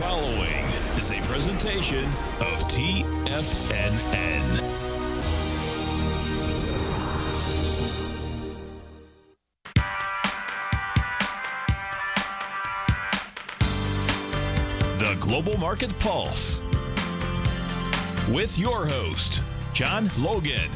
following is a presentation of TFNN. The Global Market Pulse with your host, John Logan.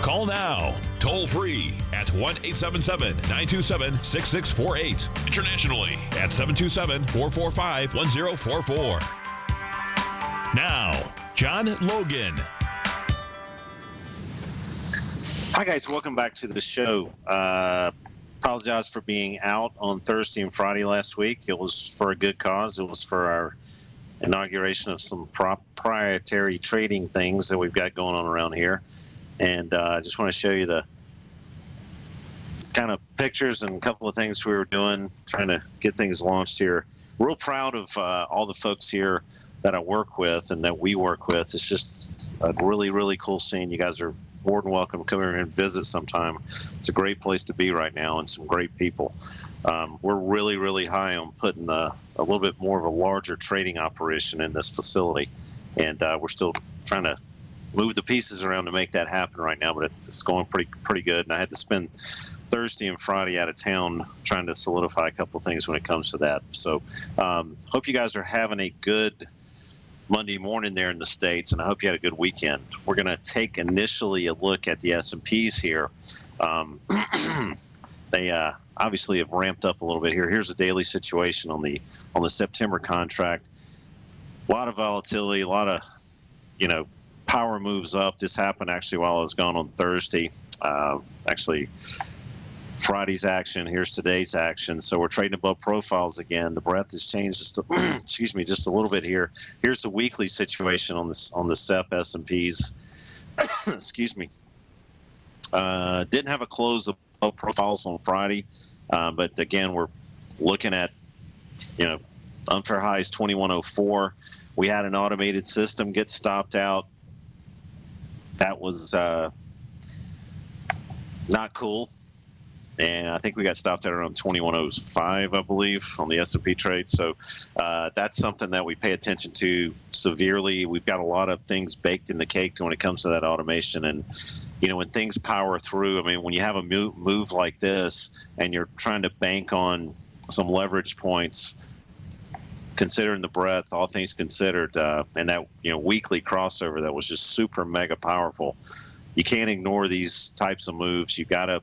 Call now, toll free at 1-877-927-6648. Internationally at 727-445-1044. Now, John Logan. Hi, guys. Welcome back to the show. Apologize for being out on Thursday and Friday last week. It was for a good cause. It was for our inauguration of some proprietary trading things that we've got going on around here. And I just want to show you the kind of pictures and a couple of things we were doing, trying to get things launched here. Real proud of all the folks here that I work with and that we work with. It's just a really, really cool scene. You guys are more than welcome to come here and visit sometime. It's a great place to be right now and some great people. We're really, really high on putting a little bit more of a larger trading operation in this facility. And we're still trying to move the pieces around to make that happen right now, but it's going pretty good. And I had to spend Thursday and Friday out of town trying to solidify a couple of things when it comes to that. So hope you guys are having a good Monday morning there in the States, and I hope you had a good weekend. We're going to take initially a look at the S&Ps here. They obviously have ramped up a little bit here. Here's the daily situation on the September contract. A lot of volatility, a lot of, power moves up. This happened actually while I was gone on Thursday. Actually, Friday's action. Here's today's action. So we're trading above profiles again. The breadth has changed just just a little bit here. Here's the weekly situation on the SEP S&Ps. Excuse me. Didn't have a close above profiles on Friday, but again, we're looking at unfair highs 2104. We had an automated system get stopped out. That was not cool, and I think we got stopped at around 2105, I believe, on the S&P trade. So that's something that we pay attention to severely. We've got a lot of things baked in the cake when it comes to that automation, and when things power through. I mean, when you have a move like this and you're trying to bank on some leverage points, considering the breadth, all things considered, and that weekly crossover that was just super mega powerful. You can't ignore these types of moves. You got to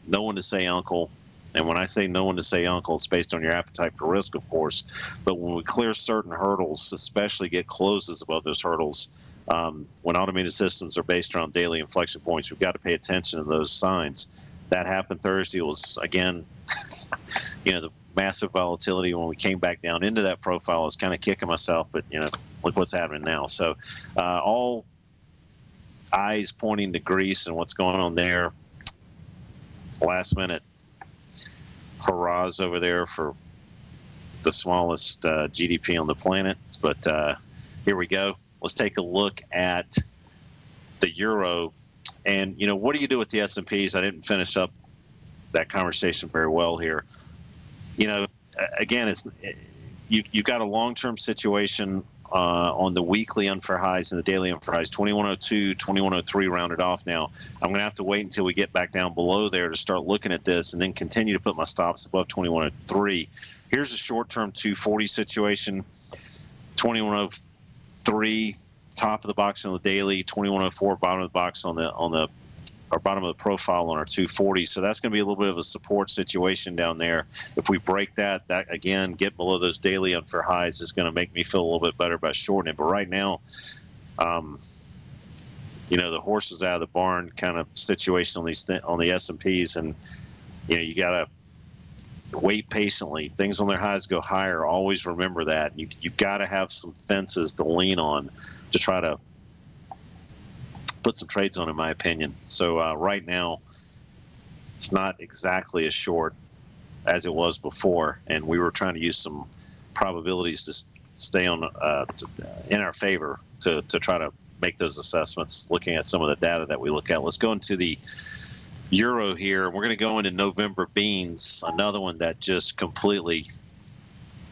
know when to say uncle, and when I say know when to say uncle, it's based on your appetite for risk, of course. But when we clear certain hurdles, especially get closes above those hurdles, when automated systems are based around daily inflection points, we've got to pay attention to those signs. That happened Thursday. It was again, the massive volatility when we came back down into that profile. I was kind of kicking myself, but look what's happening now. So all eyes pointing to Greece and what's going on there. Last minute hurrahs over there for the smallest GDP on the planet. But here we go. Let's take a look at the euro. And what do you do with the S&Ps? I didn't finish up that conversation very well here. Again, you've got a long-term situation on the weekly unfair highs and the daily unfair highs, 2102, 2103 rounded off now. I'm going to have to wait until we get back down below there to start looking at this and then continue to put my stops above 2103. Here's a short-term 240 situation, 2103, top of the box on the daily, 2104, bottom of the box on the or bottom of the profile on our 240. So that's going to be a little bit of a support situation down there. If we break that again, get below those daily unfair highs is going to make me feel a little bit better about shorting it. But right now, the horse is out of the barn kind of situation on the S&Ps, and you got to wait patiently. Things on their highs go higher. Always remember that. You've got to have some fences to lean on to try to put some trades on, in my opinion. So right now, it's not exactly as short as it was before, and we were trying to use some probabilities to stay on in our favor to try to make those assessments looking at some of the data that we look at. Let's go into the euro here. We're going to go into November beans, another one that just completely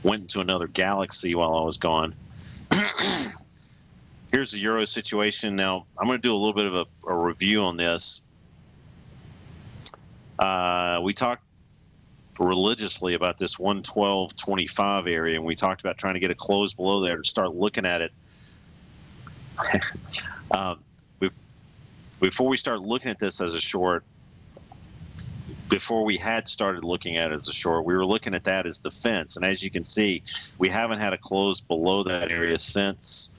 went into another galaxy while I was gone. Here's the euro situation. Now, I'm going to do a little bit of a review on this. We talked religiously about this 112.25 area, and we talked about trying to get a close below there to start looking at it. Before we start looking at this as a short, before we had started looking at it as a short, we were looking at that as the fence. And as you can see, we haven't had a close below that area since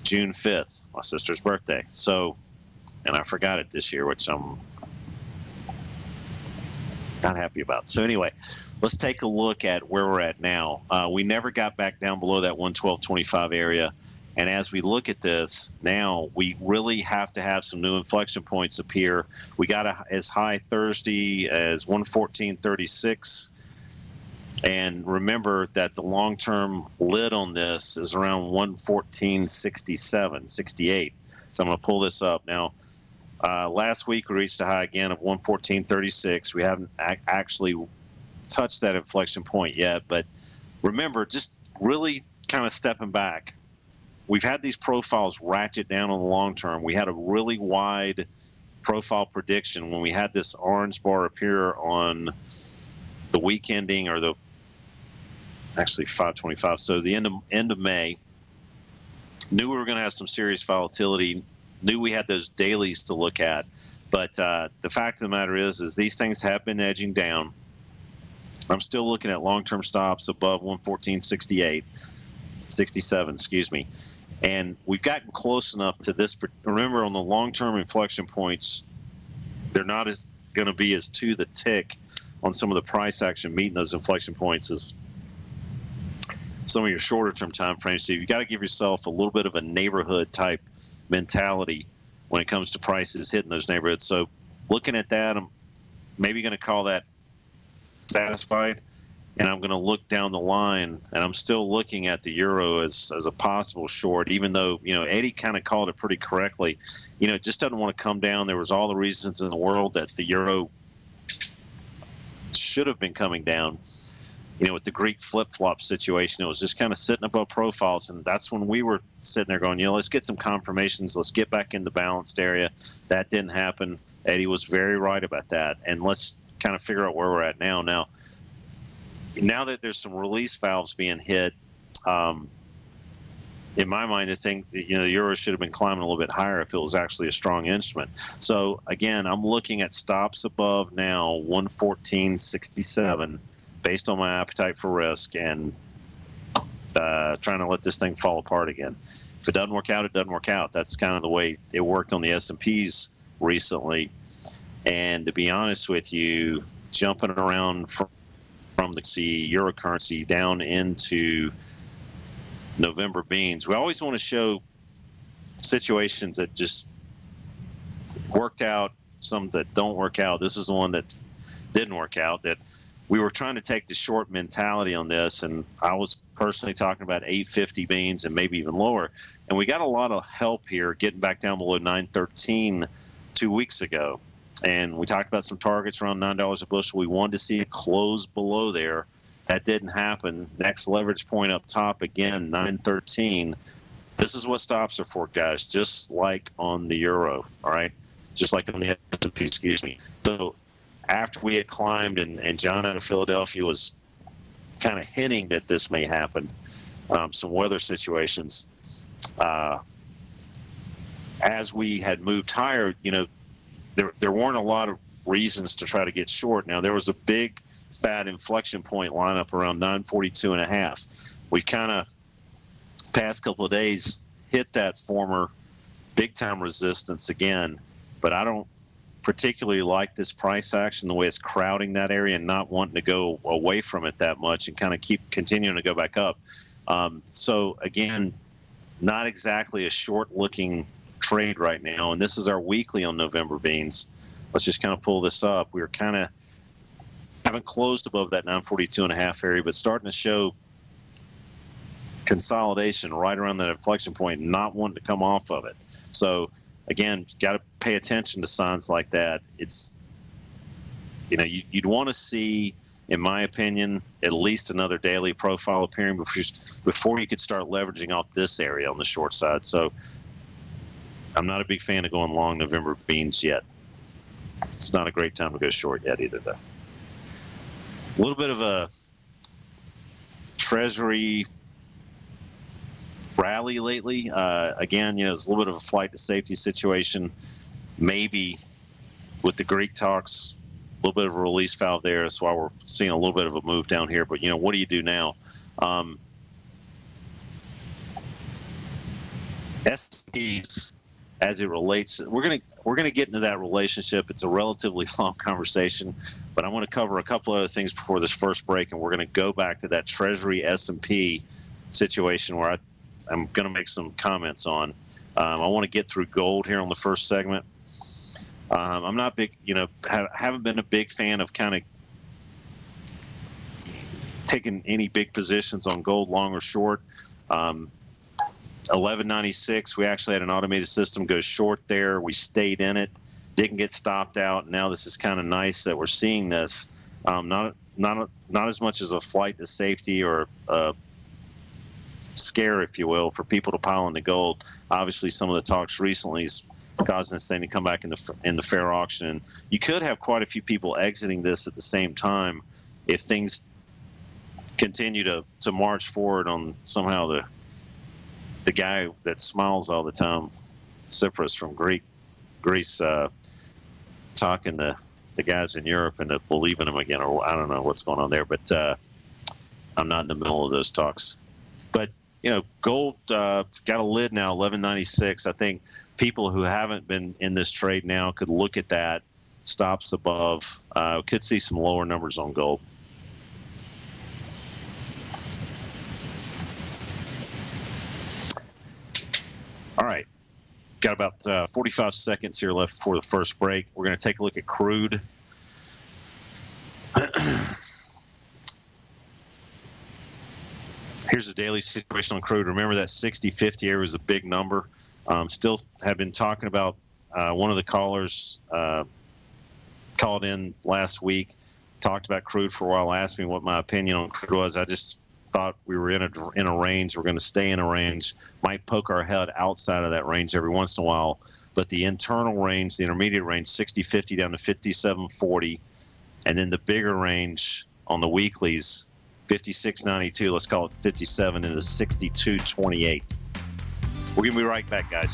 June 5th, my sister's birthday. So, and I forgot it this year, which I'm not happy about. So anyway, let's take a look at where we're at now. We never got back down below that 112.25 area. And as we look at this now, we really have to have some new inflection points appear. We got as high Thursday as 114.36. And remember that the long-term lid on this is around 114.67, 68. So I'm going to pull this up. Now, last week we reached a high again of 114.36. We haven't actually touched that inflection point yet. But remember, just really kind of stepping back. We've had these profiles ratchet down on the long term. We had a really wide profile prediction when we had this orange bar appear on the week ending, or actually 5/25. So the end of May. Knew we were going to have some serious volatility. Knew we had those dailies to look at. But the fact of the matter is these things have been edging down. I'm still looking at long-term stops above 114.68, 67, excuse me. And we've gotten close enough to this. Remember, on the long-term inflection points, they're not as going to be as to the tick on some of the price action meeting those inflection points as some of your shorter-term time frames. So you've got to give yourself a little bit of a neighborhood-type mentality when it comes to prices hitting those neighborhoods. So looking at that, I'm maybe going to call that satisfied. And I'm going to look down the line, and I'm still looking at the euro as a possible short, even though, Eddie kind of called it pretty correctly. It just doesn't want to come down. There was all the reasons in the world that the euro should have been coming down. With the Greek flip-flop situation, it was just kind of sitting above profiles, and that's when we were sitting there going, let's get some confirmations. Let's get back in the balanced area. That didn't happen. Eddie was very right about that, and let's kind of figure out where we're at now. Now that there's some release valves being hit, in my mind, I think the euro should have been climbing a little bit higher if it was actually a strong instrument. So again, I'm looking at stops above now 114.67 based on my appetite for risk, and trying to let this thing fall apart again. If it doesn't work out, it doesn't work out. That's kind of the way it worked on the S&Ps recently. And to be honest with you, jumping around from the euro currency down into November beans, we always want to show situations that just worked out, some that don't work out. This is the one that didn't work out, that we were trying to take the short mentality on this, and I was personally talking about 850 beans and maybe even lower, and we got a lot of help here getting back down below 913 2 weeks ago. And we talked about some targets around $9 a bushel. We wanted to see it close below there. That didn't happen. Next leverage point up top, again, 913. This is what stops are for, guys, just like on the euro, all right? Just like on the S&P, excuse me. So after we had climbed, and John out of Philadelphia was kind of hinting that this may happen, some weather situations, as we had moved higher, there weren't a lot of reasons to try to get short. Now, there was a big fat inflection point lineup around 942.5. We've kind of past couple of days hit that former big time resistance again, but I don't particularly like this price action, the way it's crowding that area and not wanting to go away from it that much and kind of keep continuing to go back up. So again, not exactly a short looking trade right now, and this is our weekly on November beans. Let's just kind of pull this up. We were kind of haven't closed above that 942.5 area, but starting to show consolidation right around that inflection point, not wanting to come off of it. So again, got to pay attention to signs like that. It's, you'd want to see, in my opinion, at least another daily profile appearing before you could start leveraging off this area on the short side. So I'm not a big fan of going long November beans yet. It's not a great time to go short yet either, though. A little bit of a Treasury rally lately. Again, it's a little bit of a flight to safety situation. Maybe with the Greek talks, a little bit of a release valve there. That's why we're seeing a little bit of a move down here. But what do you do now? S&Ps, as it relates, we're gonna get into that relationship. It's a relatively long conversation, but I want to cover a couple other things before this first break, and we're going to go back to that Treasury S&P situation where I'm going to make some comments on. I want to get through gold here on the first segment. I'm not big, haven't been a big fan of kind of taking any big positions on gold, long or short. 1196, we actually had an automated system go short there. We stayed in it, didn't get stopped out. Now this is kind of nice that we're seeing this. Not as much as a flight to safety or a scare, if you will, for people to pile into gold. Obviously, some of the talks recently is causing this thing to come back in the fair auction. You could have quite a few people exiting this at the same time if things continue to march forward on somehow the guy that smiles all the time, Cyprus from Greece, talking to the guys in Europe and to believe in them again, or I don't know what's going on there, but I'm not in the middle of those talks. But gold got a lid now, 1196. I think people who haven't been in this trade now could look at that, stops above, could see some lower numbers on gold. All right, got about 45 seconds here left before the first break. We're going to take a look at crude. Here's the daily situation on crude. Remember that 60-50 area was a big number. Still have been talking about, one of the callers called in last week, talked about crude for a while, asked me what my opinion on crude was. I just thought we were in a range. We're going to stay in a range. Might poke our head outside of that range every once in a while. But the internal range, the intermediate range, 60-50 down to 57.40. And then the bigger range on the weeklies, 56.92, let's call it 57 into 62.28. We're going to be right back, guys.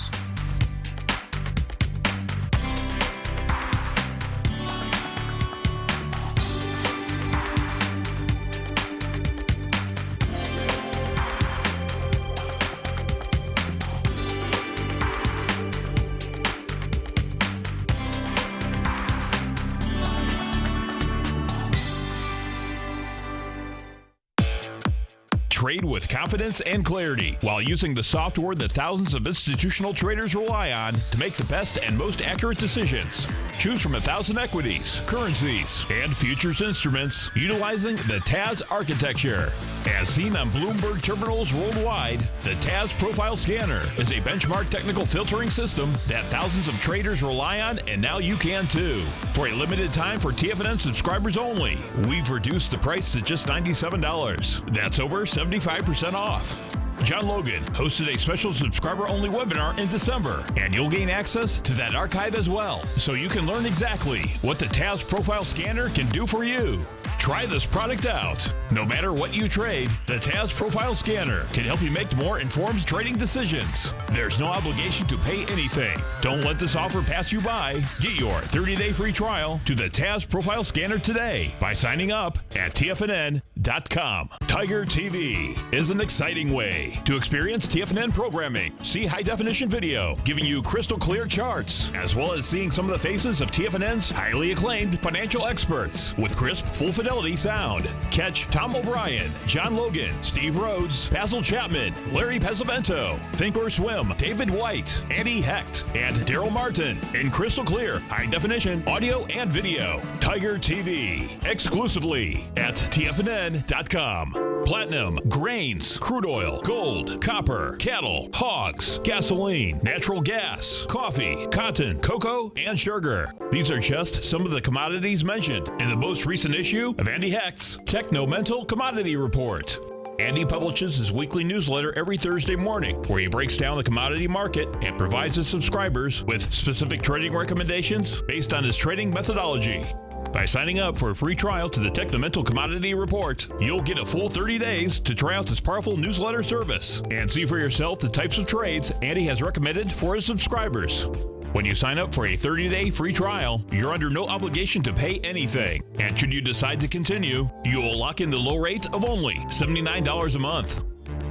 Trade with confidence and clarity while using the software that thousands of institutional traders rely on to make the best and most accurate decisions. Choose from 1,000 equities, currencies, and futures instruments utilizing the TAS architecture. As seen on Bloomberg terminals worldwide, the TAS Profile Scanner is a benchmark technical filtering system that thousands of traders rely on, and now you can too. For a limited time for TFNN subscribers only, we've reduced the price to just $97. That's over 75% off. John Logan hosted a special subscriber-only webinar in December, and you'll gain access to that archive as well, so you can learn exactly what the TAS Profile Scanner can do for you. Try this product out. No matter what you trade, the TAS Profile Scanner can help you make more informed trading decisions. There's no obligation to pay anything. Don't let this offer pass you by. Get your 30-day free trial to the TAS Profile Scanner today by signing up at TFNN.com. Tiger TV is an exciting way to experience TFNN programming. See high-definition video giving you crystal clear charts, as well as seeing some of the faces of TFNN's highly acclaimed financial experts with crisp, full fidelity sound. Catch Tom O'Brien, John Logan, Steve Rhodes, Basil Chapman, Larry Pesavento, Think or Swim, David White, Andy Hecht, and Daryl Martin in crystal clear, high-definition audio and video. Tiger TV, exclusively at TFNN.com. TFNN.com. Platinum, grains, crude oil, gold, copper, cattle, hogs, gasoline, natural gas, coffee, cotton, cocoa, and sugar. These are just some of the commodities mentioned in the most recent issue of Andy Hecht's Techno-Mental Commodity Report. Andy publishes his weekly newsletter every Thursday morning, where he breaks down the commodity market and provides his subscribers with specific trading recommendations based on his trading methodology. By signing up for a free trial to the Techno-Mental Commodity Report, you'll get a full 30 days to try out this powerful newsletter service and see for yourself the types of trades Andy has recommended for his subscribers. When you sign up for a 30-day free trial, you're under no obligation to pay anything. And should you decide to continue, you'll lock in the low rate of only $79 a month.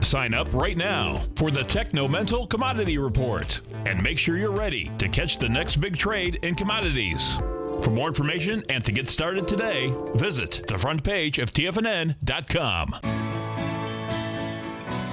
Sign up right now for the Techno-Mental Commodity Report and make sure you're ready to catch the next big trade in commodities. For more information and to get started today, visit the front page of TFNN.com.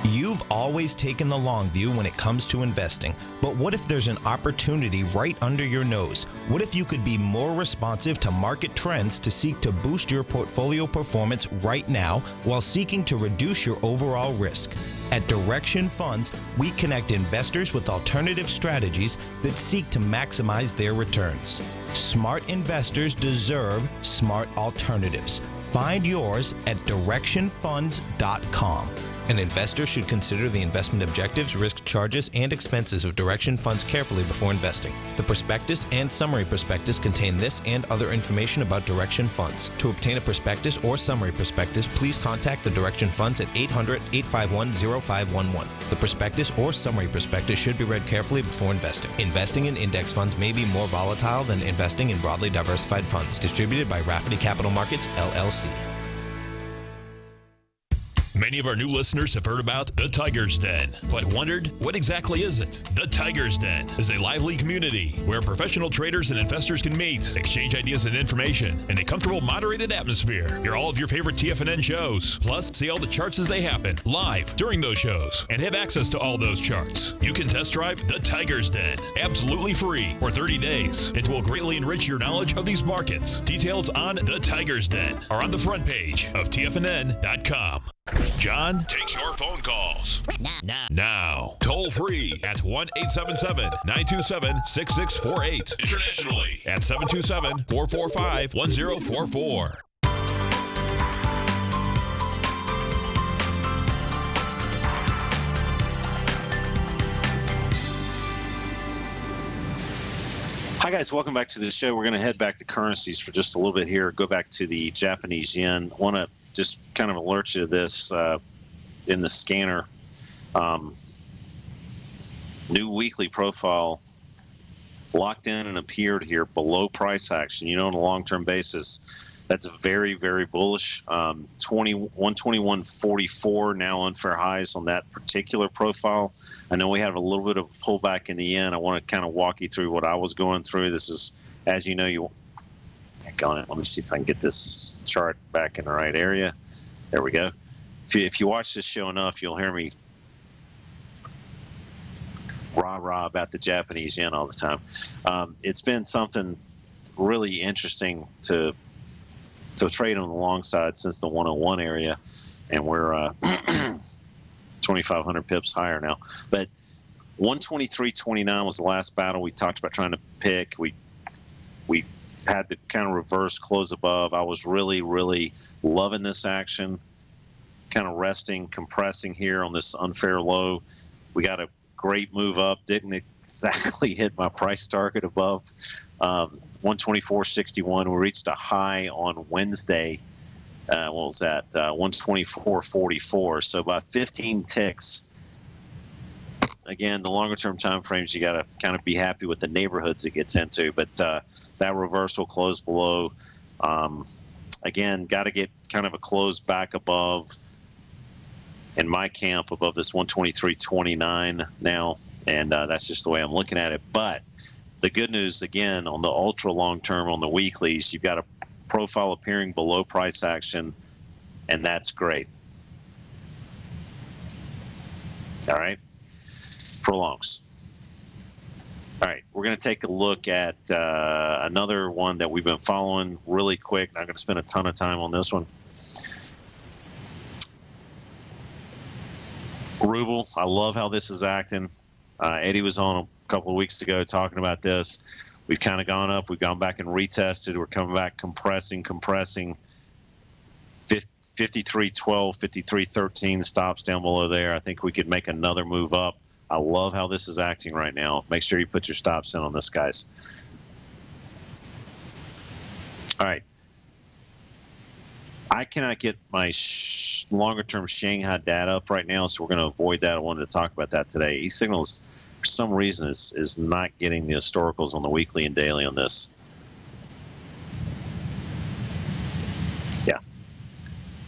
You've always taken the long view when it comes to investing, but what if there's an opportunity right under your nose? What if you could be more responsive to market trends to seek to boost your portfolio performance right now while seeking to reduce your overall risk? At Direction Funds, we connect investors with alternative strategies that seek to maximize their returns. Smart investors deserve smart alternatives. Find yours at directionfunds.com. An investor should consider the investment objectives, risk charges, and expenses of Direction Funds carefully before investing. The prospectus and summary prospectus contain this and other information about Direction Funds. To obtain a prospectus or summary prospectus, please contact the Direction Funds at 800-851-0511. The prospectus or summary prospectus should be read carefully before investing. Investing in index funds may be more volatile than investing in broadly diversified funds. Distributed by Rafferty Capital Markets, LLC. Many of our new listeners have heard about the Tiger's Den, but wondered, what exactly is it? The Tiger's Den is a lively community where professional traders and investors can meet, exchange ideas and information in a comfortable, moderated atmosphere. Hear all of your favorite TFNN shows, plus see all the charts as they happen live during those shows, and have access to all those charts. You can test drive the Tiger's Den absolutely free for 30 days. It will greatly enrich your knowledge of these markets. Details on the Tiger's Den are on the front page of TFNN.com. John takes your phone calls. Now. Toll free at 1-877-927-6648. Internationally at 727-445-1044. Hi guys, welcome back to the show. We're going to head back to currencies for just a little bit here. Go back to the Japanese yen. Want to just kind of alert you to this in the scanner. New weekly profile locked in and appeared here below price action. On a long-term basis, that's very, very bullish. 121.44 now unfair highs on that particular profile. I know we have a little bit of pullback in the yen. I want to kind of walk you through what I was going through. This is, as you know, let me see if I can get this chart back in the right area. There we go. If you watch this show enough, you'll hear me rah-rah about the Japanese yen all the time. It's been something really interesting to trade on the long side since the 101 area, and we're 2,500 pips higher now. But 123.29 was the last battle we talked about trying to pick. We had the kind of reverse close above. I was really, really loving this action, kind of resting, compressing here on this unfair low. We got a great move up, didn't exactly hit my price target above 124.61. We reached a high on Wednesday. What was that? 124.44. So by 15 ticks. Again, the longer term time frames, you got to kind of be happy with the neighborhoods it gets into. But that reversal closed below. Again, got to get kind of a close back above, in my camp, above this 123.29 now. And that's just the way I'm looking at it. But the good news, again, on the ultra long term, on the weeklies, you've got a profile appearing below price action, and that's great. All right. For longs. All right, we're going to take a look at another one that we've been following really quick. Not going to spend a ton of time on this one. ruble. I love how this is acting. Eddie was on a couple of weeks ago talking about this. We've kind of gone up. We've gone back and retested. We're coming back, compressing. 53.12, 53.13 stops down below there. I think we could make another move up. I love how this is acting right now. Make sure you put your stops in on this, guys. All right. I cannot get my longer-term Shanghai data up right now, so we're going to avoid that. I wanted to talk about that today. E-signals, for some reason, is not getting the historicals on the weekly and daily on this. Yeah,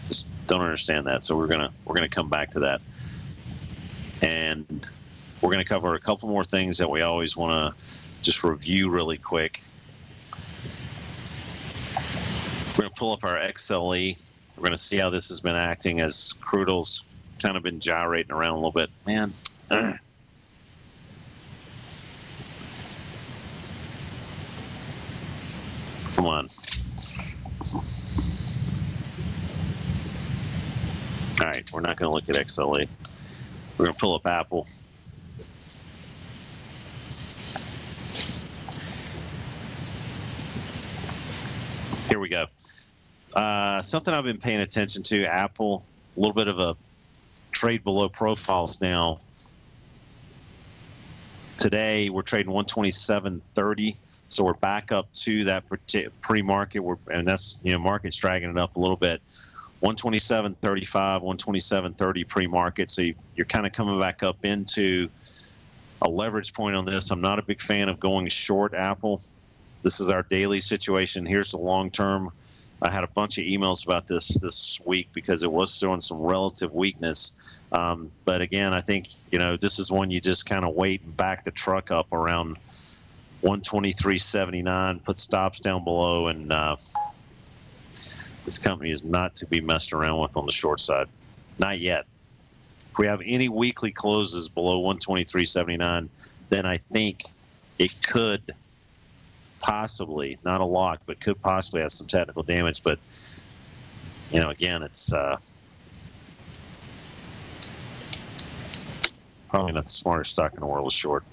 just don't understand that. So we're gonna come back to that, and we're gonna cover a couple more things that we always want to just review really quick. We're going to pull up our XLE. We're going to see how this has been acting as crude oil's kind of been gyrating around a little bit. Man. Come on. All right, we're not going to look at XLE. We're going to pull up Apple. Here we go. Something I've been paying attention to, Apple, a little bit of a trade below profiles now. Today, we're trading 127.30, so we're back up to that pre-market, and that's, market's dragging it up a little bit. 127.35, 127.30 pre-market, so you're kind of coming back up into a leverage point on this. I'm not a big fan of going short Apple. This is our daily situation. Here's the long term. I had a bunch of emails about this week because it was showing some relative weakness. But again, I think, this is one you just kind of wait and back the truck up around 123.79, put stops down below, and this company is not to be messed around with on the short side. Not yet. If we have any weekly closes below 123.79, then I think it could possibly, not a lock, but could possibly have some technical damage. But, again, it's probably not the smartest stock in the world is short.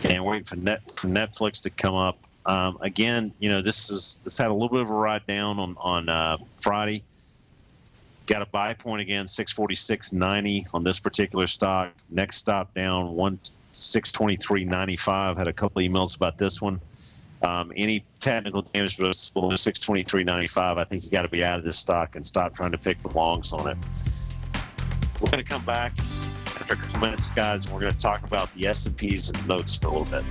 And waiting for Netflix to come up. Again, this had a little bit of a ride down on Friday. Got a buy point again, 646.90 on this particular stock. Next stop down, 623.95. Had a couple emails about this one. Any technical damage below 623.95, I think you got to be out of this stock and stop trying to pick the longs on it. We're going to come back after a couple minutes, guys, and we're going to talk about the S&Ps and notes for a little bit.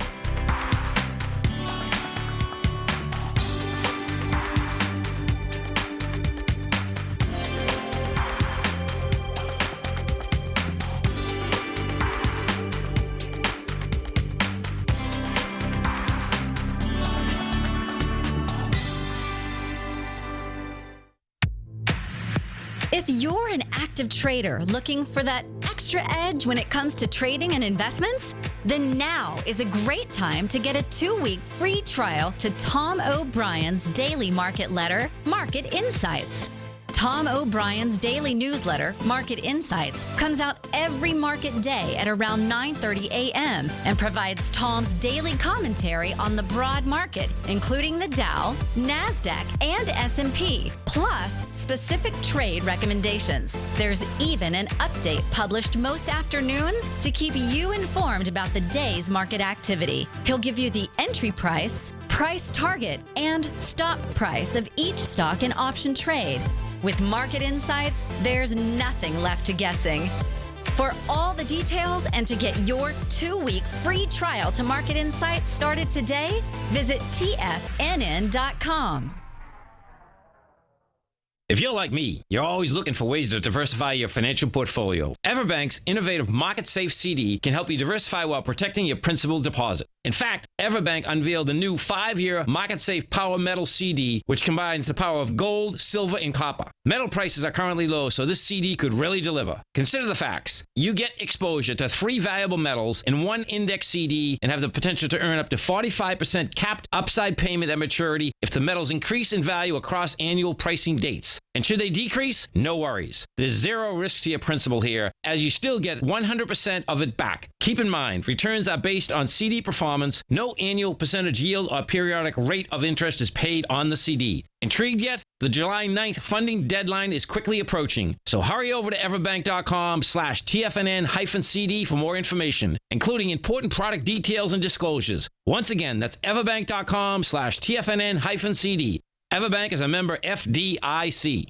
If you're an active trader looking for that extra edge when it comes to trading and investments, then now is a great time to get a 2-week free trial to Tom O'Brien's daily market letter, Market Insights. Tom O'Brien's daily newsletter, Market Insights, comes out every market day at around 9:30 a.m. and provides Tom's daily commentary on the broad market, including the Dow, NASDAQ, and S&P, plus specific trade recommendations. There's even an update published most afternoons to keep you informed about the day's market activity. He'll give you the entry price, price target, and stop price of each stock and option trade. With Market Insights, there's nothing left to guessing. For all the details and to get your 2-week free trial to Market Insights started today, visit TFNN.com. If you're like me, you're always looking for ways to diversify your financial portfolio. Everbank's innovative Market Safe CD can help you diversify while protecting your principal deposit. In fact, Everbank unveiled a new 5-year market-safe power metal CD, which combines the power of gold, silver, and copper. Metal prices are currently low, so this CD could really deliver. Consider the facts. You get exposure to 3 valuable metals in one index CD and have the potential to earn up to 45% capped upside payment at maturity if the metals increase in value across annual pricing dates. And should they decrease? No worries. There's zero risk to your principal here, as you still get 100% of it back. Keep in mind, returns are based on CD performance. No annual percentage yield or periodic rate of interest is paid on the CD. Intrigued yet? The July 9th funding deadline is quickly approaching, so hurry over to everbank.com/TFNN-CD for more information, including important product details and disclosures. Once again, that's everbank.com/TFNN-CD. Everbank is a member FDIC.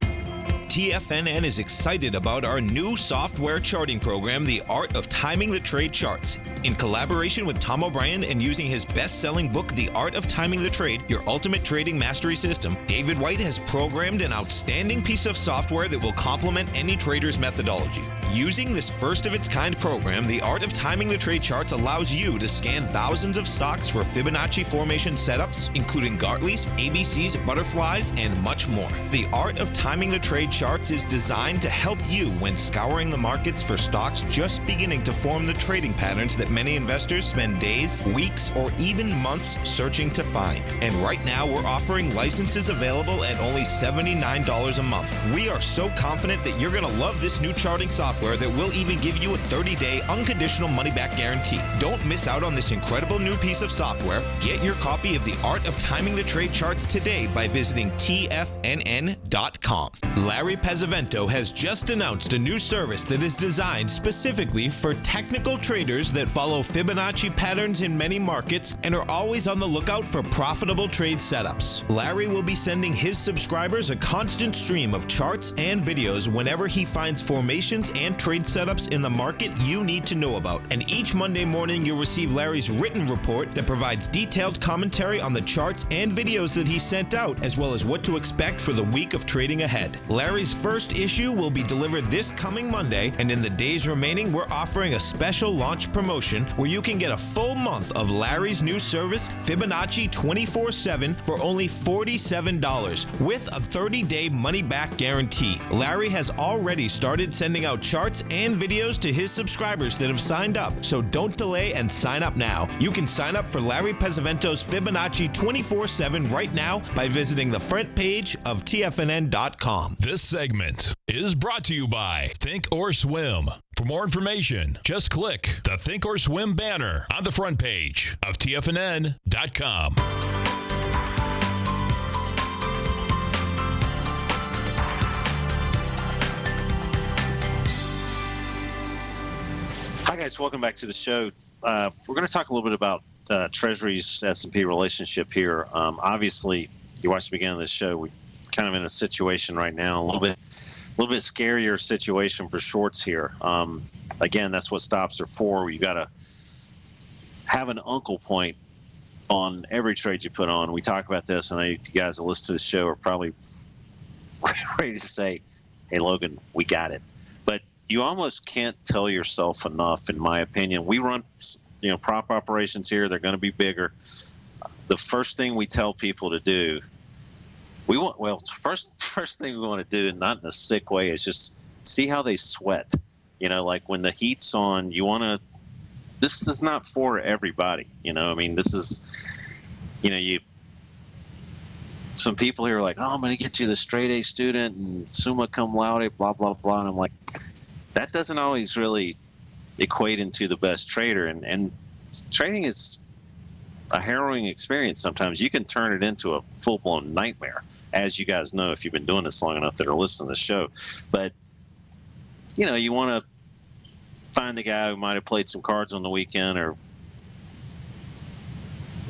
TFNN is excited about our new software charting program, The Art of Timing the Trade Charts. In collaboration with Tom O'Brien and using his best-selling book, The Art of Timing the Trade, Your Ultimate Trading Mastery System, David White has programmed an outstanding piece of software that will complement any trader's methodology. Using this first-of-its-kind program, The Art of Timing the Trade Charts allows you to scan thousands of stocks for Fibonacci formation setups, including Gartley's, ABC's, butterflies, and much more. The Art of Timing the Trade Charts is designed to help you when scouring the markets for stocks just beginning to form the trading patterns that many investors spend days, weeks, or even months searching to find. And right now, we're offering licenses available at only $79 a month. We are so confident that you're going to love this new charting software that will even give you a 30-day unconditional money-back guarantee. Don't miss out on this incredible new piece of software. Get your copy of The Art of Timing the Trade Charts today by visiting TFNN.com. Larry Pesavento has just announced a new service that is designed specifically for technical traders that follow Fibonacci patterns in many markets and are always on the lookout for profitable trade setups. Larry will be sending his subscribers a constant stream of charts and videos whenever he finds formations and trade setups in the market you need to know about. And each Monday morning, you'll receive Larry's written report that provides detailed commentary on the charts and videos that he sent out, as well as what to expect for the week of trading ahead. Larry's first issue will be delivered this coming Monday, and in the days remaining, we're offering a special launch promotion where you can get a full month of Larry's new service, Fibonacci 24/7, for only $47 with a 30-day money-back guarantee. Larry has already started sending out charts and videos to his subscribers that have signed up, so don't delay and sign up now. You can sign up for Larry Pesavento's Fibonacci 24/7 right now by visiting the front page of TFNN.com. This segment is brought to you by Think or Swim. For more information, just click the Think or Swim banner on the front page of TFNN.com. Hi guys, welcome back to the show. We're going to talk a little bit about Treasury's S&P relationship here. Obviously, you watched the beginning of the show. We're kind of in a situation right now, a little bit scarier situation for shorts here. Again, that's what stops are for. You got to have an uncle point on every trade you put on. We talk about this, and I know you guys that listen to the show are probably ready to say, "Hey, Logan, we got it." But you almost can't tell yourself enough, in my opinion. We run, prop operations here. They're going to be bigger. The first thing we tell people to do, first thing we want to do, and not in a sick way, is just see how they sweat. Like when the heat's on, this is not for everybody. This is, some people here are like, "Oh, I'm going to get you the straight A student and summa cum laude, blah, blah, blah." And I'm like, that doesn't always really equate into the best trader. And trading is a harrowing experience sometimes. You can turn it into a full-blown nightmare, as you guys know if you've been doing this long enough that are listening to the show. But, you want to find the guy who might have played some cards on the weekend, or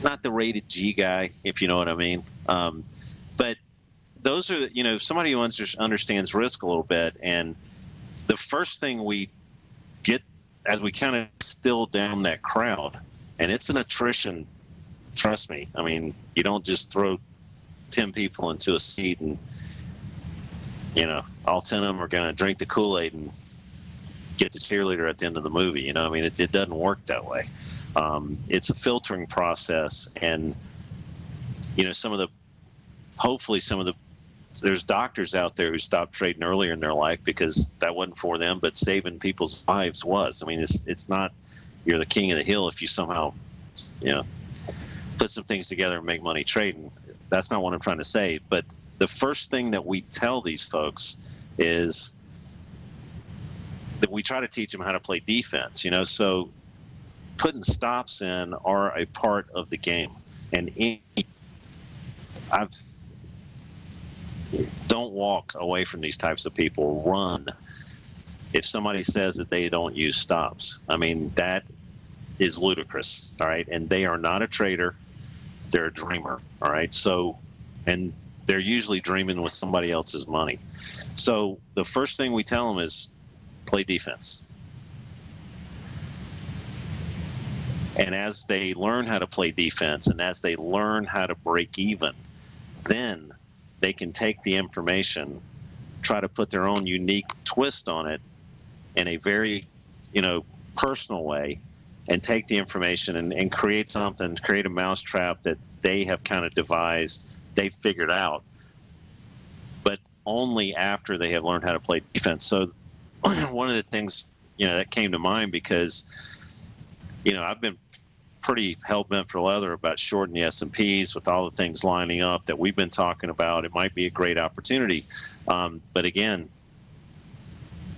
not the rated G guy, if you know what I mean. But those are, somebody who understands risk a little bit. And the first thing we get as we kind of still down that crowd, and it's an attrition, trust me. You don't just throw 10 people into a seat and, all 10 of them are going to drink the Kool-Aid and get the cheerleader at the end of the movie. It doesn't work that way. It's a filtering process, and hopefully there's doctors out there who stopped trading earlier in their life because that wasn't for them, but saving people's lives was. I mean, it's not you're the king of the hill if you somehow, put some things together and make money trading. That's not what I'm trying to say. But the first thing that we tell these folks is that we try to teach them how to play defense, so putting stops in are a part of the game. And don't walk away from these types of people. Run if somebody says that they don't use stops. I mean, that is ludicrous. All right. And they are not a trader. They're a dreamer. All right. So, and they're usually dreaming with somebody else's money. So the first thing we tell them is play defense. And as they learn how to play defense and as they learn how to break even, then they can take the information, try to put their own unique twist on it in a very, personal way, and take the information and create something, create a mousetrap that they have kind of devised, they figured out, but only after they have learned how to play defense. So one of the things, that came to mind because, I've been pretty hell-bent for leather about shorting the S&Ps with all the things lining up that we've been talking about. It might be a great opportunity. But again,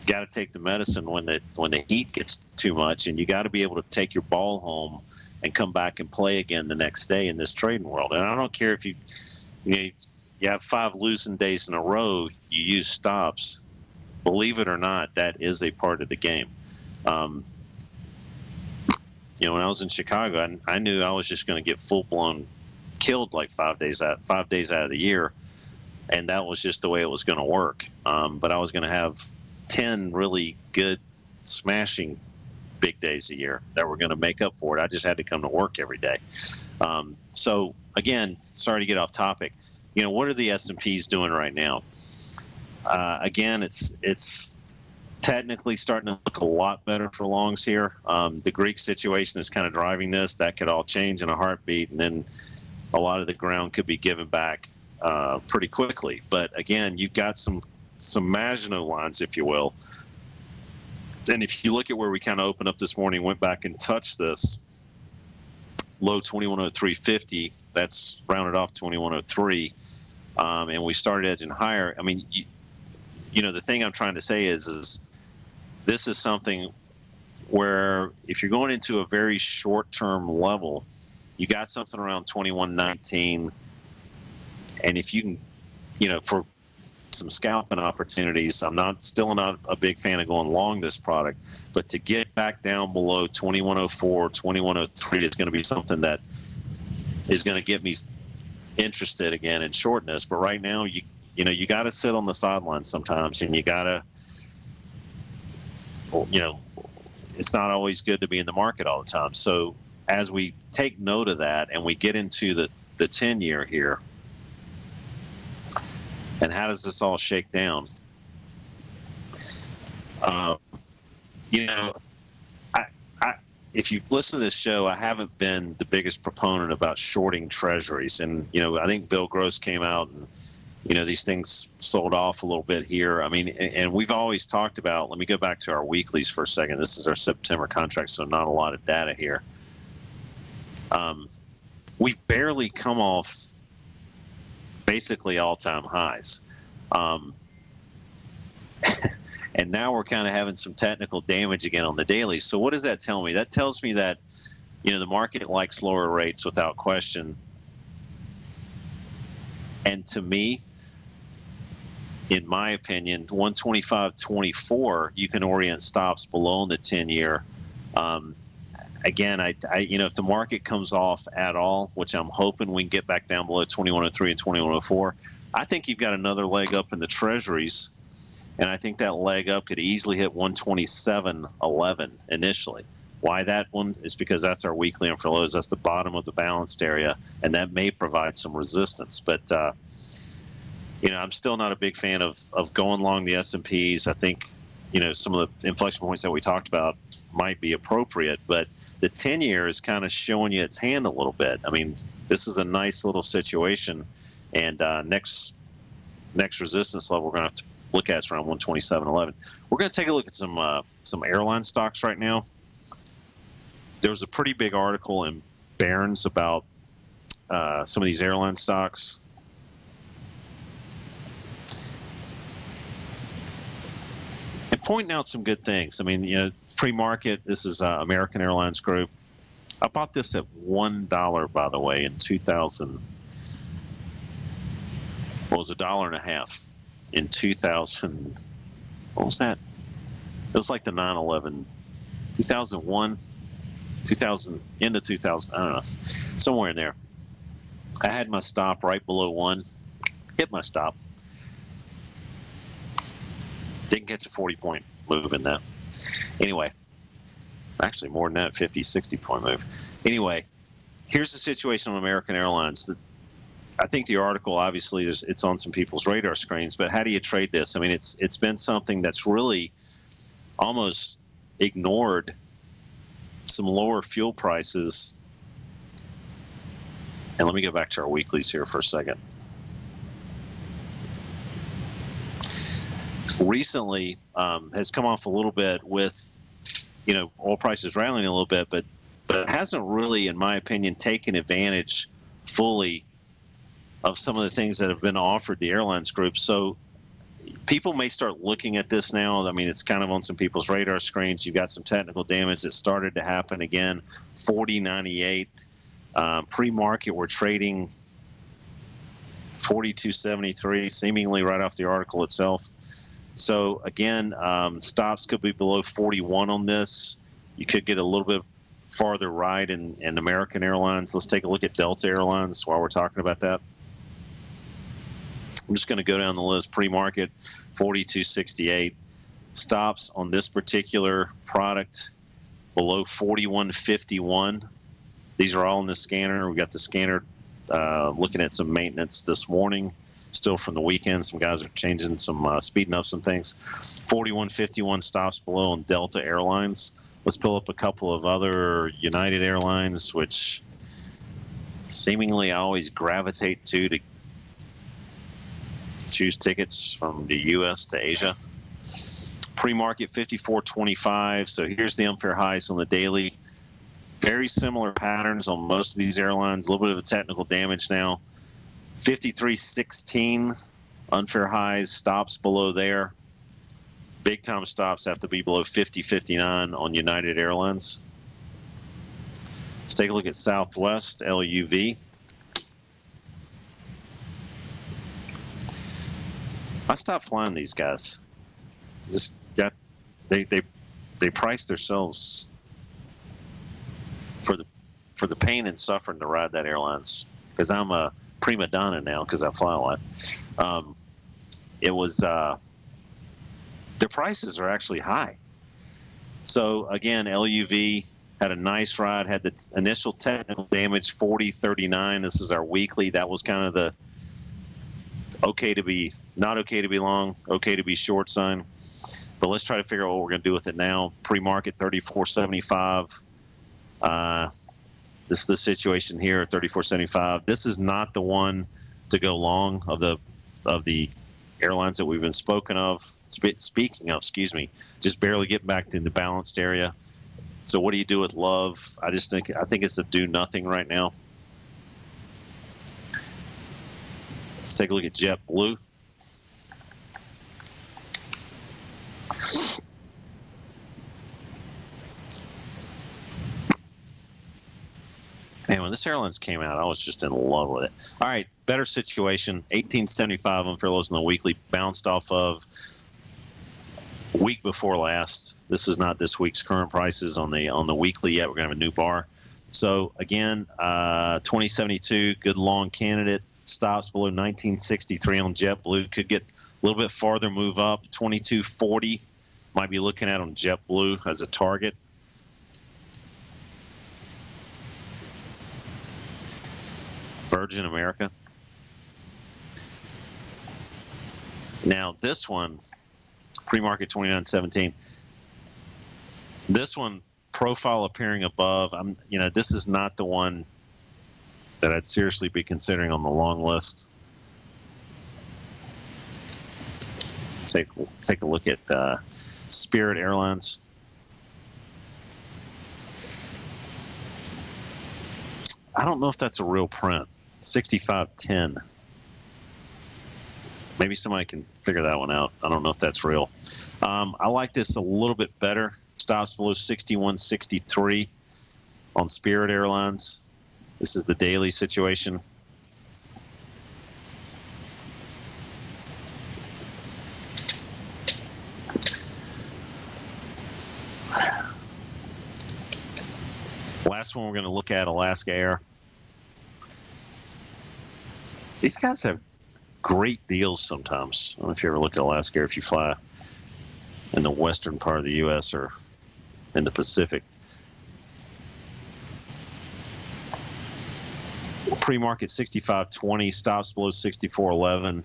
got to take the medicine when the heat gets too much, and you got to be able to take your ball home and come back and play again the next day in this trading world. And I don't care if you have 5 losing days in a row, you use stops. Believe it or not, that is a part of the game. When I was in Chicago, I knew I was just going to get full-blown killed like 5 days out of the year, and that was just the way it was going to work. But I was going to have 10 really good, smashing big days a year that were going to make up for it. I just had to come to work every day. So again, sorry to get off topic. What are the S&Ps doing right now? Again, it's technically starting to look a lot better for longs here. The Greek situation is kind of driving this. That could all change in a heartbeat, and then a lot of the ground could be given back pretty quickly. But again, you've got some Maginot lines, if you will. And if you look at where we kind of opened up this morning, went back and touched this low 2103.50, that's rounded off 2103, and we started edging higher. I mean, the thing I'm trying to say is this is something where if you're going into a very short-term level, you got something around 2119, and if you can, for some scalping opportunities, I'm still not a big fan of going long this product, but to get back down below 2104, 2103 is going to be something that is going to get me interested again in shorting this. But right now, you got to sit on the sidelines sometimes, and you got to, it's not always good to be in the market all the time. So as we take note of that and we get into the 10-year here, and how does this all shake down? If you've listened to this show, I haven't been the biggest proponent about shorting treasuries. And, I think Bill Gross came out and, these things sold off a little bit here. I mean, and we've always talked about, let me go back to our weeklies for a second. This is our September contract, so not a lot of data here. We've barely come off basically all-time highs. And now we're kind of having some technical damage again on the daily. So what does that tell me? That tells me that, the market likes lower rates without question. And to me, in my opinion, 125.24, you can orient stops below the 10-year. Again, if the market comes off at all, which I'm hoping we can get back down below 2103 and 2104, I think you've got another leg up in the treasuries, and I think that leg up could easily hit 127.11 initially. Why that one is because that's our weekly and for lows. That's the bottom of the balanced area, and that may provide some resistance. But I'm still not a big fan of going long the S&Ps. I think some of the inflection points that we talked about might be appropriate, but the 10-year is kind of showing you its hand a little bit. I mean, this is a nice little situation, and next resistance level we're going to have to look at is around 127.11. We're going to take a look at some airline stocks right now. There was a pretty big article in Barron's about some of these airline stocks. And pointing out some good things. I mean, you know, pre-market, this is American Airlines Group. I bought this at $1, by the way, in 2000. What was $1.50 in 2000? What was that? It was like the 9/11, 2001, 2000, into 2000. I don't know, somewhere in there. I had my stop right below 1. Hit my stop. Didn't catch a 40-point move in that. Anyway, actually more than that, 50, 60-point move. Anyway, here's the situation on American Airlines. I think the article, obviously, it's on some people's radar screens, but how do you trade this? I mean, it's been something that's really almost ignored some lower fuel prices. And let me go back to our weeklies here for a second. Recently has come off a little bit with, you know, oil prices rallying a little bit, but it hasn't really, in my opinion, taken advantage fully of some of the things that have been offered the airlines group. So people may start looking at this now. I mean, it's kind of on some people's radar screens. You've got some technical damage that started to happen again. 40.98 pre-market, we're trading 42.73, seemingly right off the article itself. So again, stops could be below 41 on this. You could get a little bit farther right in American Airlines. Let's take a look at Delta Airlines while we're talking about that. I'm just going to go down the list. Pre-market, 42.68. Stops on this particular product below 41.51. These are all in the scanner. We got the scanner looking at some maintenance this morning, still from the weekend. Some guys are changing some, speeding up some things. 41.51 stops below on Delta Airlines. Let's pull up a couple of other United Airlines, which seemingly I always gravitate to choose tickets from the U.S. to Asia. Pre-market 54.25. So here's the unfair highs on the daily. Very similar patterns on most of these airlines. A little bit of a technical damage now. 53.16 unfair highs, stops below there. Big time stops have to be below 50.59 on United Airlines. Let's take a look at Southwest, LUV. I stopped flying these guys. Just got they price themselves for the pain and suffering to ride that airlines, because I'm a prima donna now because I fly a lot. It was their prices are actually high. So again, LUV had a nice ride, had the initial technical damage 40.39. This is our weekly. That was kind of the okay to be, not okay to be long, okay to be short sign. But let's try to figure out what we're going to do with it now. Pre-market 34.75. This is the situation here at 34.75. This is not the one to go long of the airlines that we've been speaking of. Excuse me, just barely getting back to the balanced area. So what do you do with Love? I think it's a do nothing right now. Let's take a look at JetBlue. Man, when this airlines came out, I was just in love with it. All right, better situation. 18.75 unfair lows on the weekly, bounced off of week before last. This is not this week's current prices on the weekly yet. We're gonna have a new bar. So again, 20.72, good long candidate. Stops below 19.63 on JetBlue. Could get a little bit farther move up. 22.40 might be looking at on JetBlue as a target. Virgin America. Now this one, pre-market 29.17. This one profile appearing above, this is not the one that I'd seriously be considering on the long list. Take a look at Spirit Airlines. I don't know if that's a real print. 6510. Maybe somebody can figure that one out. I don't know if that's real. I like this a little bit better. Stops below 6163 on Spirit Airlines. This is the daily situation. Last one we're going to look at, Alaska Air. These guys have great deals sometimes. I don't know if you ever look at Alaska Air if you fly in the western part of the U.S. or in the Pacific. Pre-market 65.20, stops below 64.11.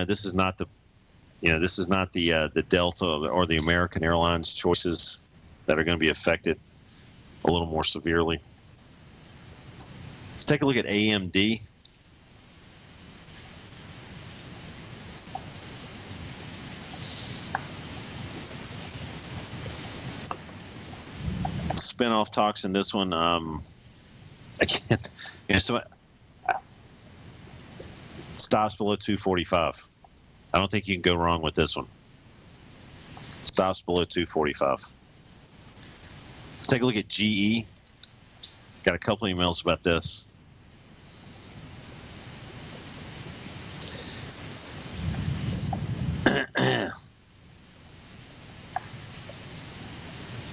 This is not the the Delta or the American Airlines choices that are going to be affected a little more severely. Let's take a look at AMD. Spin-off talks in this one. Again, stops below 245. I don't think you can go wrong with this one. Stops below 245. Let's take a look at GE. Got a couple emails about this.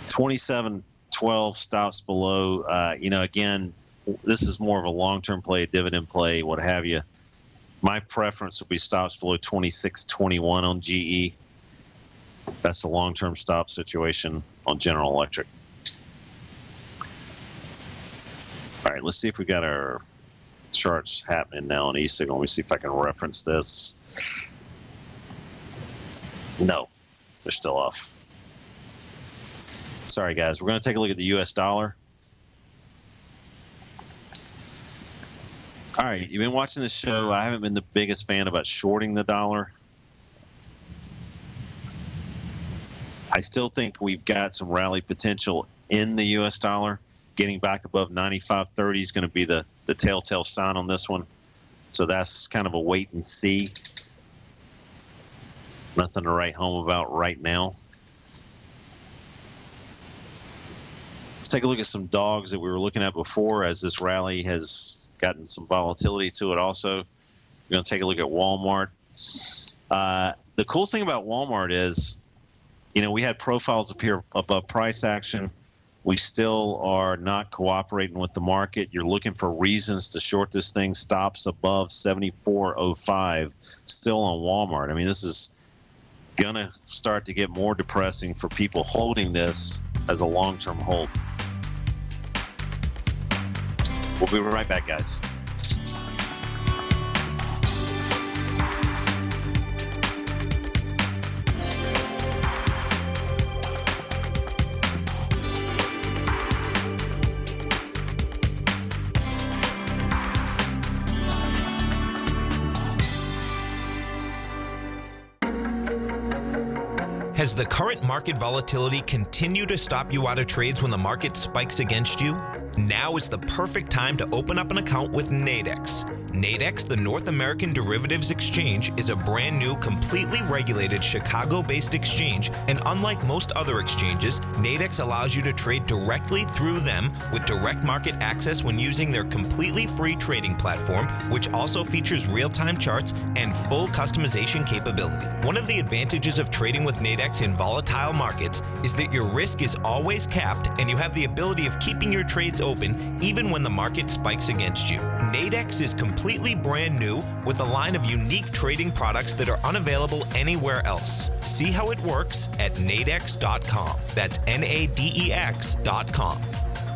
$27.12 stops below. Again, this is more of a long-term play, a dividend play, what have you. My preference would be stops below 26.21 on GE. That's the long-term stop situation on General Electric. All right, let's see if we got our charts happening now on e-signal. Let me see if I can reference this. No, they're still off. Sorry, guys. We're going to take a look at the U.S. dollar. All right, you've been watching this show. I haven't been the biggest fan about shorting the dollar. I still think we've got some rally potential in the U.S. dollar. Getting back above 95.30 is going to be the telltale sign on this one. So that's kind of a wait and see. Nothing to write home about right now. Let's take a look at some dogs that we were looking at before, as this rally has gotten some volatility to it also. We're going to take a look at Walmart. The cool thing about Walmart is, we had profiles appear above price action. We still are not cooperating with the market. You're looking for reasons to short this thing. Stops above 74.05 still on Walmart. I mean, this is going to start to get more depressing for people holding this as a long-term hold. We'll be right back, guys. Has the current market volatility continued to stop you out of trades when the market spikes against you? Now is the perfect time to open up an account with Nadex. Nadex, the North American Derivatives Exchange, is a brand new, completely regulated Chicago-based exchange, and unlike most other exchanges, Nadex allows you to trade directly through them with direct market access when using their completely free trading platform, which also features real-time charts and full customization capability. One of the advantages of trading with Nadex in volatile markets is that your risk is always capped and you have the ability of keeping your trades open even when the market spikes against you. Nadex is completely brand new with a line of unique trading products that are unavailable anywhere else. See how it works at nadex.com. That's NADEX.com.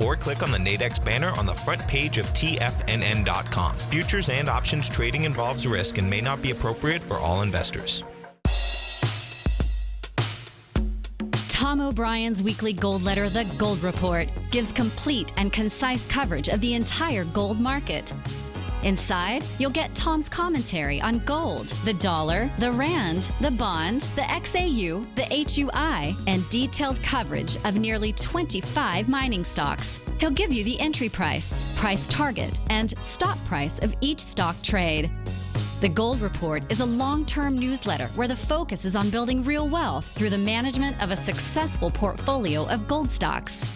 Or click on the Nadex banner on the front page of TFNN.com. Futures and options trading involves risk and may not be appropriate for all investors. Tom Tom O'Brien's weekly gold letter, The Gold Report, gives complete and concise coverage of the entire gold market. Inside, you'll get Tom's commentary on gold, the dollar, the rand, the bond, the XAU, the HUI, and detailed coverage of nearly 25 mining stocks. He'll give you the entry price, price target, and stop price of each stock trade. The Gold Report is a long-term newsletter where the focus is on building real wealth through the management of a successful portfolio of gold stocks.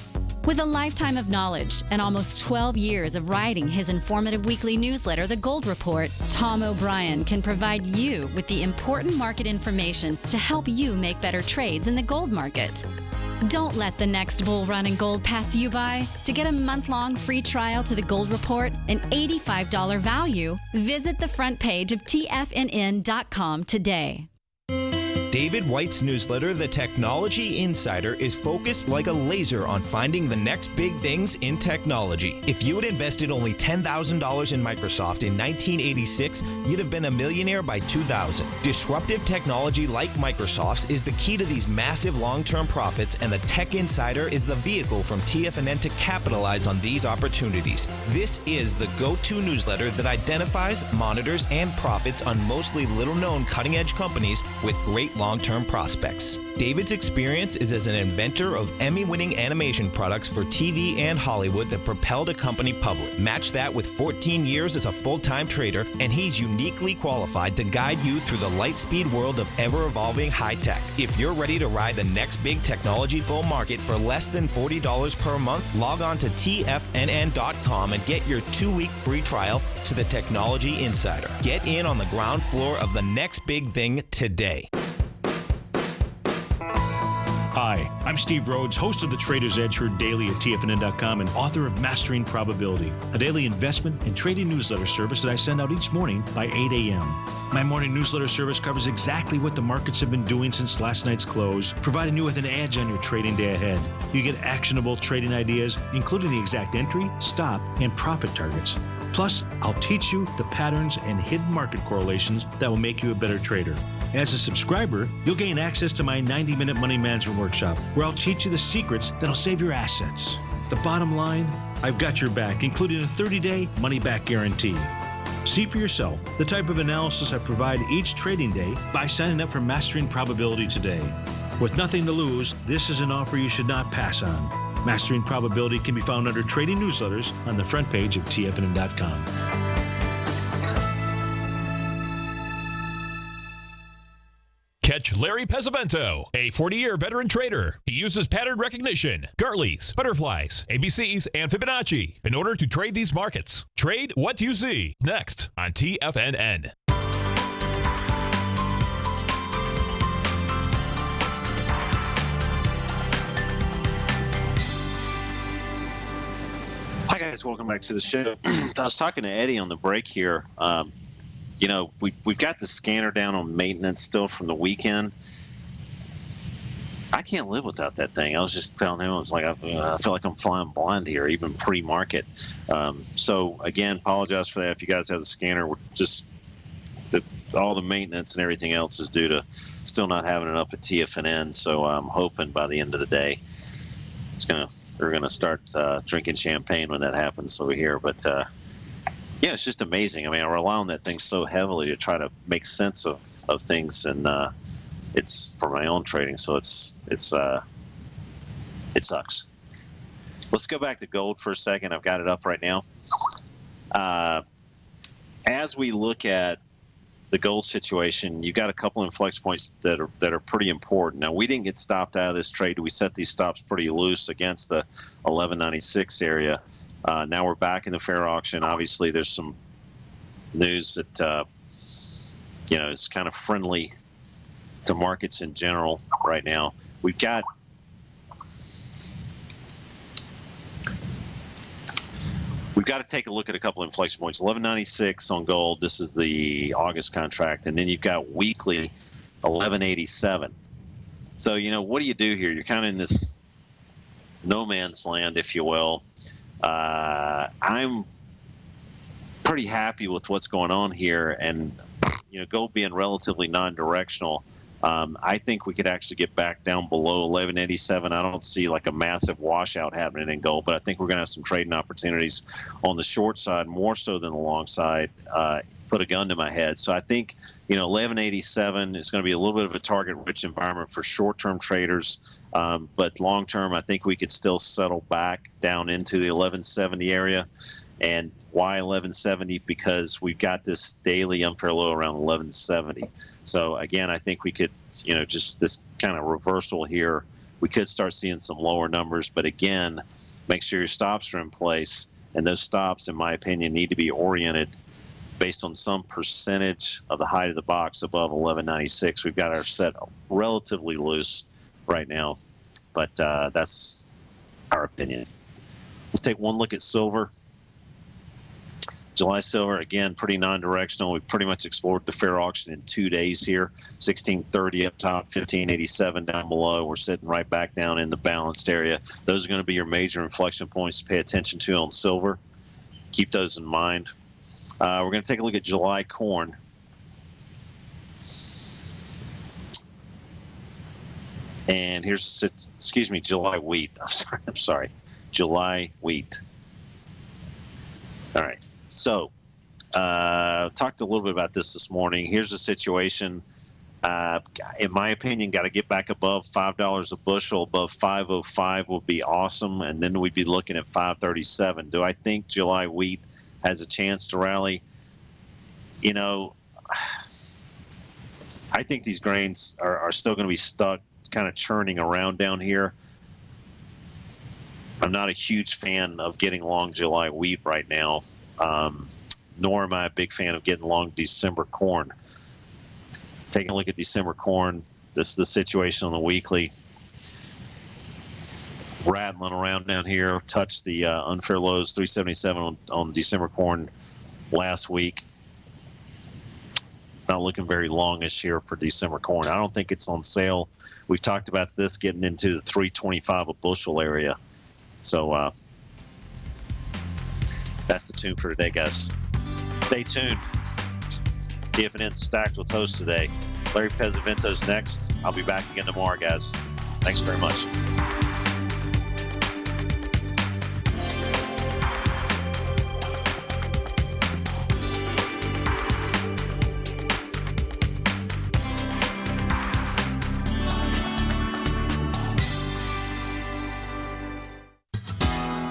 With a lifetime of knowledge and almost 12 years of writing his informative weekly newsletter, The Gold Report, Tom O'Brien can provide you with the important market information to help you make better trades in the gold market. Don't let the next bull run in gold pass you by. To get a month-long free trial to The Gold Report, an $85 value, visit the front page of TFNN.com today. David White's newsletter, The Technology Insider, is focused like a laser on finding the next big things in technology. If you had invested only $10,000 in Microsoft in 1986, you'd have been a millionaire by 2000. Disruptive technology like Microsoft's is the key to these massive long-term profits, and the Tech Insider is the vehicle from TFNN to capitalize on these opportunities. This is the go-to newsletter that identifies, monitors, and profits on mostly little-known cutting-edge companies with great long-term prospects. David's experience is as an inventor of Emmy-winning animation products for TV and Hollywood that propelled a company public. Match that with 14 years as a full-time trader, and he's uniquely qualified to guide you through the light-speed world of ever-evolving high-tech. If you're ready to ride the next big technology bull market for less than $40 per month, log on to TFNN.com and get your 2-week free trial to the Technology Insider. Get in on the ground floor of the next big thing today. Hi, I'm Steve Rhodes, host of the Trader's Edge heard daily at TFNN.com and author of Mastering Probability, a daily investment and trading newsletter service that I send out each morning by 8 a.m. My morning newsletter service covers exactly what the markets have been doing since last night's close, providing you with an edge on your trading day ahead. You get actionable trading ideas, including the exact entry, stop, and profit targets. Plus, I'll teach you the patterns and hidden market correlations that will make you a better trader. As a subscriber, you'll gain access to my 90-minute money management workshop, where I'll teach you the secrets that'll save your assets. The bottom line, I've got your back, including a 30-day money-back guarantee. See for yourself the type of analysis I provide each trading day by signing up for Mastering Probability today. With nothing to lose, this is an offer you should not pass on. Mastering Probability can be found under Trading Newsletters on the front page of TFNN.com. Catch Larry Pesavento, a 40-year veteran trader. He uses pattern recognition, Gartleys, butterflies, ABCs, and Fibonacci in order to trade these markets. Trade what you see. Next on TFNN. Hi guys, welcome back to the show. I was talking to Eddie on the break here. You know, we've got the scanner down on maintenance still from the weekend. I can't live without that thing. I was just telling him, I was like, I feel like I'm flying blind here, even pre-market. So again, apologize for that. If you guys have the scanner, we're just all the maintenance and everything else is due to still not having it up at TFNN. So I'm hoping by the end of the day, we're gonna start drinking champagne when that happens over here. But yeah, it's just amazing. I mean, I rely on that thing so heavily to try to make sense of things, and it's for my own trading, so it sucks. Let's go back to gold for a second. I've got it up right now. As we look at the gold situation, you got a couple inflection points that are pretty important. Now, we didn't get stopped out of this trade. We set these stops pretty loose against the 1196 area. Now we're back in the fair auction. Obviously, there's some news that is kind of friendly to markets in general right now. We've got to take a look at a couple of inflection points. 1196 on gold. This is the August contract, and then you've got weekly 1187. So what do you do here? You're kind of in this no man's land, if you will. I'm pretty happy with what's going on here, and gold being relatively non-directional, I think we could actually get back down below 1187. I don't see like a massive washout happening in gold, but I think we're going to have some trading opportunities on the short side, more so than the long side. Put a gun to my head. So I think, 1187 is going to be a little bit of a target-rich environment for short-term traders. But long-term, I think we could still settle back down into the 1170 area. And why 1170? Because we've got this daily unfair low around 1170. So again, I think we could, just this kind of reversal here, we could start seeing some lower numbers. But again, make sure your stops are in place. And those stops, in my opinion, need to be oriented based on some percentage of the height of the box above 1196. We've got our set relatively loose right now, but that's our opinion. Let's take one look at silver. July silver, again, pretty non-directional. We pretty much explored the fair auction in 2 days here. 1630 up top, 1587 down below. We're sitting right back down in the balanced area. Those are going to be your major inflection points to pay attention to on silver. Keep those in mind. We're going to take a look at July corn. And here's, July wheat. I'm sorry. July wheat. All right. So, talked a little bit about this morning. Here's the situation. In my opinion, got to get back above $5 a bushel. Above 505 would be awesome, and then we'd be looking at 537. Do I think July wheat has a chance to rally? I think these grains are still going to be stuck, kind of churning around down here. I'm not a huge fan of getting long July wheat right now, nor am I a big fan of getting long December corn. Taking a look at December corn, this is the situation on the weekly. Rattling around down here, touched the unfair lows, 377 on December corn last week. Not looking very longish here for December corn. I don't think it's on sale. We've talked about this getting into the 325 a bushel area. So that's the tune for today, guys. Stay tuned. TFNN stacked with hosts today. Larry Pesavento's next. I'll be back again tomorrow, guys. Thanks very much.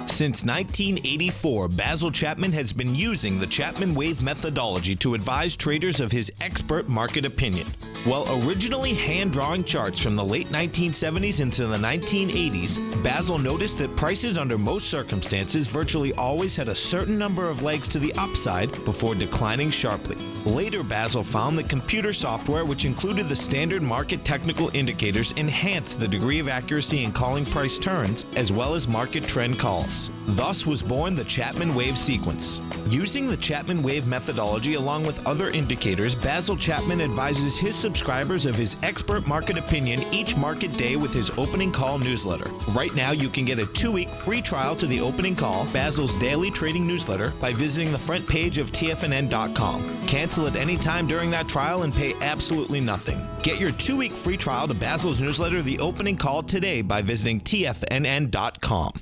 Since 1984, Basil Chapman has been using the Chapman Wave methodology to advise traders of his expert market opinion. While originally hand-drawing charts from the late 1970s into the 1980s, Basil noticed that prices under most circumstances virtually always had a certain number of legs to the upside before declining sharply. Later, Basil found that computer software, which included the standard market technical indicators, enhanced the degree of accuracy in calling price turns, as well as market trend calls. Thus was born the Chapman Wave sequence. Using the Chapman Wave methodology along with other indicators, Basil Chapman advises his subscribers of his expert market opinion each market day with his opening call newsletter. Right now, you can get a 2-week free trial to the opening call, Basil's daily trading newsletter, by visiting the front page of TFNN.com. Cancel at any time during that trial and pay absolutely nothing. Get your 2-week free trial to Basil's newsletter, The Opening Call, today by visiting TFNN.com.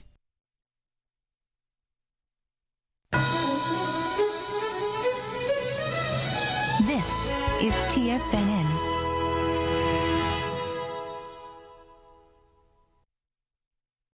This is TFNN.